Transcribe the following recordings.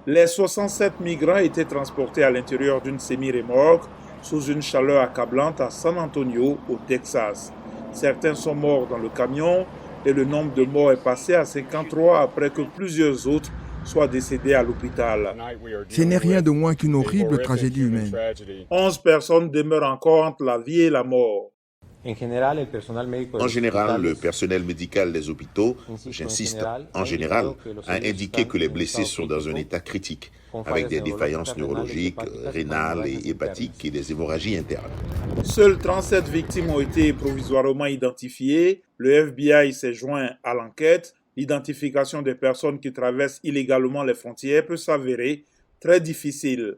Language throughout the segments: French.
Les 67 migrants étaient transportés à l'intérieur d'une semi-remorque sous une chaleur accablante à San Antonio, au Texas. Certains sont morts dans le camion et le nombre de morts est passé à 53 après que plusieurs autres soient décédés à l'hôpital. Ce n'est rien de moins qu'une horrible tragédie humaine. 11 personnes demeurent encore entre la vie et la mort. En général, le personnel médical des hôpitaux, j'insiste, en général, a indiqué que les blessés sont dans un état critique, avec des défaillances neurologiques, rénales et hépatiques et des hémorragies internes. Seules 37 victimes ont été provisoirement identifiées. Le FBI s'est joint à l'enquête. L'identification des personnes qui traversent illégalement les frontières peut s'avérer très difficile.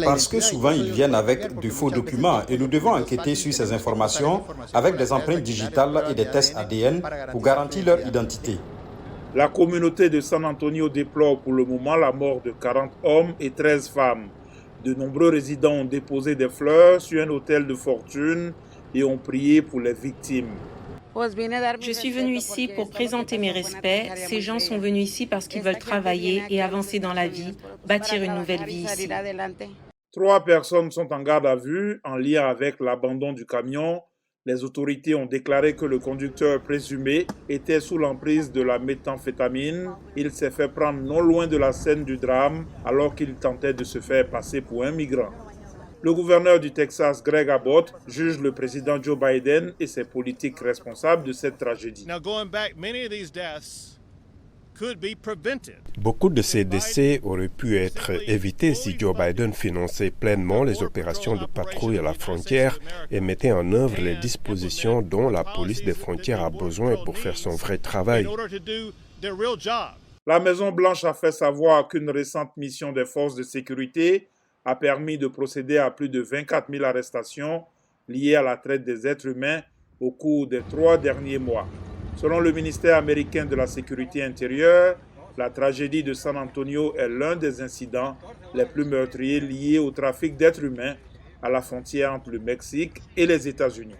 Parce que souvent ils viennent avec de faux documents et nous devons enquêter sur ces informations avec des empreintes digitales et des tests ADN pour garantir leur identité. La communauté de San Antonio déplore pour le moment la mort de 40 hommes et 13 femmes. De nombreux résidents ont déposé des fleurs sur un autel de fortune et ont prié pour les victimes. Je suis venue ici pour présenter mes respects. Ces gens sont venus ici parce qu'ils veulent travailler et avancer dans la vie, bâtir une nouvelle vie ici. 3 personnes sont en garde à vue en lien avec l'abandon du camion. Les autorités ont déclaré que le conducteur présumé était sous l'emprise de la méthamphétamine. Il s'est fait prendre non loin de la scène du drame alors qu'il tentait de se faire passer pour un migrant. Le gouverneur du Texas, Greg Abbott, juge le président Joe Biden et ses politiques responsables de cette tragédie. Beaucoup de ces décès auraient pu être évités si Joe Biden finançait pleinement les opérations de patrouille à la frontière et mettait en œuvre les dispositions dont la police des frontières a besoin pour faire son vrai travail. La Maison-Blanche a fait savoir qu'une récente mission des forces de sécurité a permis de procéder à plus de 24 000 arrestations liées à la traite des êtres humains au cours des 3 derniers mois. Selon le ministère américain de la Sécurité intérieure, la tragédie de San Antonio est l'un des incidents les plus meurtriers liés au trafic d'êtres humains à la frontière entre le Mexique et les États-Unis.